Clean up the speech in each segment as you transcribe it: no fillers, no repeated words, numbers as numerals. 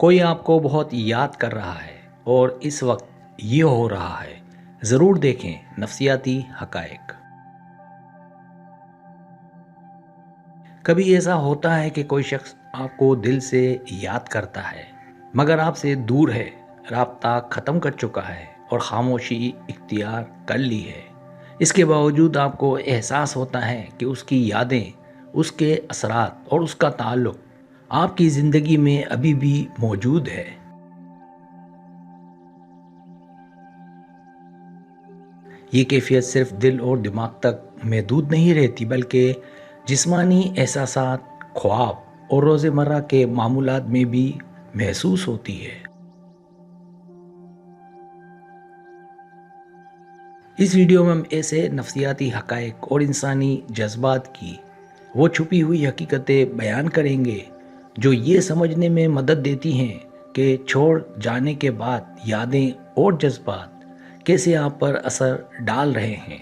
کوئی آپ کو بہت یاد کر رہا ہے اور اس وقت یہ ہو رہا ہے۔ ضرور دیکھیں نفسیاتی حقائق۔ کبھی ایسا ہوتا ہے کہ کوئی شخص آپ کو دل سے یاد کرتا ہے مگر آپ سے دور ہے، رابطہ ختم کر چکا ہے اور خاموشی اختیار کر لی ہے۔ اس کے باوجود آپ کو احساس ہوتا ہے کہ اس کی یادیں، اس کے اثرات اور اس کا تعلق آپ کی زندگی میں ابھی بھی موجود ہے۔ یہ کیفیت صرف دل اور دماغ تک محدود نہیں رہتی بلکہ جسمانی احساسات، خواب اور روزمرہ کے معمولات میں بھی محسوس ہوتی ہے۔ اس ویڈیو میں ہم ایسے نفسیاتی حقائق اور انسانی جذبات کی وہ چھپی ہوئی حقیقتیں بیان کریں گے جو یہ سمجھنے میں مدد دیتی ہیں کہ چھوڑ جانے کے بعد یادیں اور جذبات کیسے آپ پر اثر ڈال رہے ہیں۔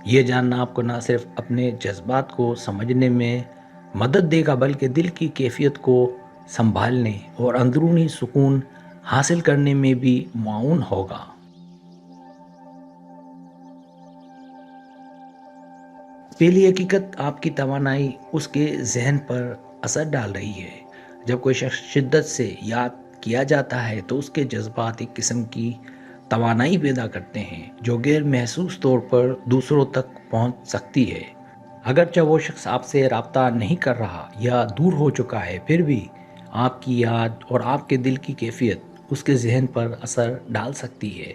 یہ جاننا آپ کو نہ صرف اپنے جذبات کو سمجھنے میں مدد دے گا بلکہ دل کی کیفیت کو سنبھالنے اور اندرونی سکون حاصل کرنے میں بھی معاون ہوگا۔ پہلی حقیقت، آپ کی توانائی اس کے ذہن پر اثر ڈال رہی ہے۔ جب کوئی شخص شدت سے یاد کیا جاتا ہے تو اس کے جذبات ایک قسم کی توانائی پیدا کرتے ہیں جو غیر محسوس طور پر دوسروں تک پہنچ سکتی ہے۔ اگرچہ وہ شخص آپ سے رابطہ نہیں کر رہا یا دور ہو چکا ہے، پھر بھی آپ کی یاد اور آپ کے دل کی کیفیت اس کے ذہن پر اثر ڈال سکتی ہے۔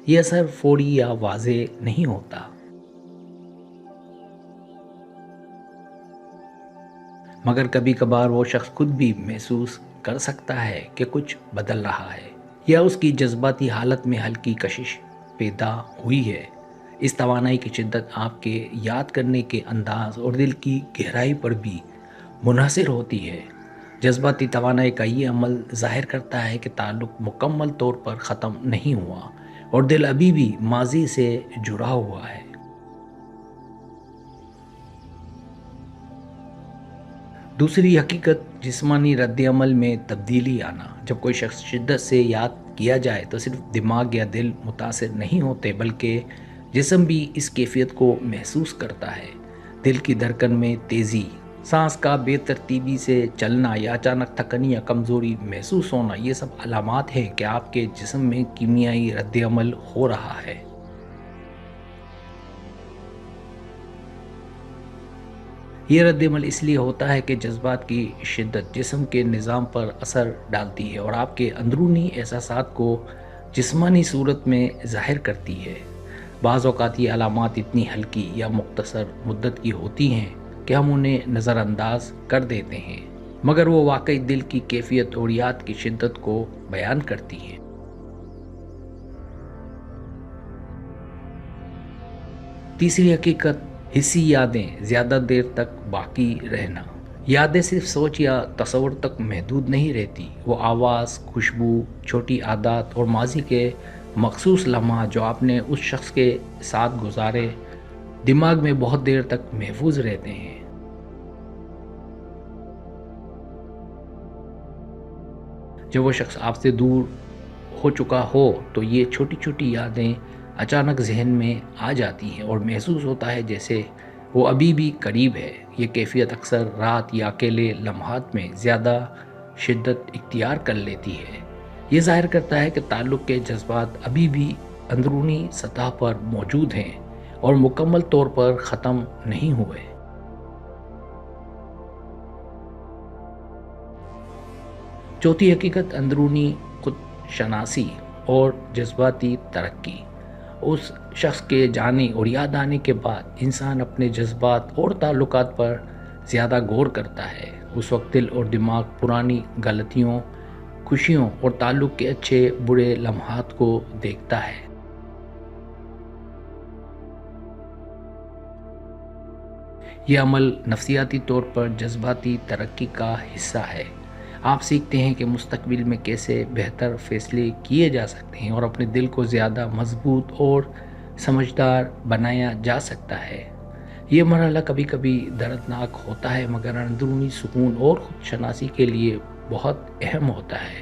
یہ اثر فوری یا واضح نہیں ہوتا، مگر کبھی کبھار وہ شخص خود بھی محسوس کر سکتا ہے کہ کچھ بدل رہا ہے یا اس کی جذباتی حالت میں ہلکی کشش پیدا ہوئی ہے۔ اس توانائی کی شدت آپ کے یاد کرنے کے انداز اور دل کی گہرائی پر بھی منحصر ہوتی ہے۔ جذباتی توانائی کا یہ عمل ظاہر کرتا ہے کہ تعلق مکمل طور پر ختم نہیں ہوا اور دل ابھی بھی ماضی سے جڑا ہوا ہے۔ دوسری حقیقت، جسمانی رد عمل میں تبدیلی آنا۔ جب کوئی شخص شدت سے یاد کیا جائے تو صرف دماغ یا دل متاثر نہیں ہوتے بلکہ جسم بھی اس کیفیت کو محسوس کرتا ہے۔ دل کی دھڑکن میں تیزی، سانس کا بے ترتیبی سے چلنا یا اچانک تھکن یا کمزوری محسوس ہونا، یہ سب علامات ہیں کہ آپ کے جسم میں کیمیائی رد عمل ہو رہا ہے۔ یہ رد عمل اس لیے ہوتا ہے کہ جذبات کی شدت جسم کے نظام پر اثر ڈالتی ہے اور آپ کے اندرونی احساسات کو جسمانی صورت میں ظاہر کرتی ہے۔ بعض اوقات یہ علامات اتنی ہلکی یا مختصر مدت کی ہوتی ہیں کہ ہم انہیں نظر انداز کر دیتے ہیں، مگر وہ واقعی دل کی کیفیت اور یاد کی شدت کو بیان کرتی ہیں۔ تیسری حقیقت، حسی یادیں زیادہ دیر تک باقی رہنا۔ یادیں صرف سوچ یا تصور تک محدود نہیں رہتی، وہ آواز، خوشبو، چھوٹی عادات اور ماضی کے مخصوص لمحات جو آپ نے اس شخص کے ساتھ گزارے دماغ میں بہت دیر تک محفوظ رہتے ہیں۔ جب وہ شخص آپ سے دور ہو چکا ہو تو یہ چھوٹی چھوٹی یادیں اچانک ذہن میں آ جاتی ہیں اور محسوس ہوتا ہے جیسے وہ ابھی بھی قریب ہے۔ یہ کیفیت اکثر رات یا اکیلے لمحات میں زیادہ شدت اختیار کر لیتی ہے۔ یہ ظاہر کرتا ہے کہ تعلق کے جذبات ابھی بھی اندرونی سطح پر موجود ہیں اور مکمل طور پر ختم نہیں ہوئے۔ چوتھی حقیقت، اندرونی خود شناسی اور جذباتی ترقی۔ اس شخص کے جانے اور یاد آنے کے بعد انسان اپنے جذبات اور تعلقات پر زیادہ غور کرتا ہے۔ اس وقت دل اور دماغ پرانی غلطیوں، خوشیوں اور تعلق کے اچھے برے لمحات کو دیکھتا ہے۔ یہ عمل نفسیاتی طور پر جذباتی ترقی کا حصہ ہے۔ آپ سیکھتے ہیں کہ مستقبل میں کیسے بہتر فیصلے کیے جا سکتے ہیں اور اپنے دل کو زیادہ مضبوط اور سمجھدار بنایا جا سکتا ہے۔ یہ مرحلہ کبھی کبھی دردناک ہوتا ہے مگر اندرونی سکون اور خود شناسی کے لیے بہت اہم ہوتا ہے۔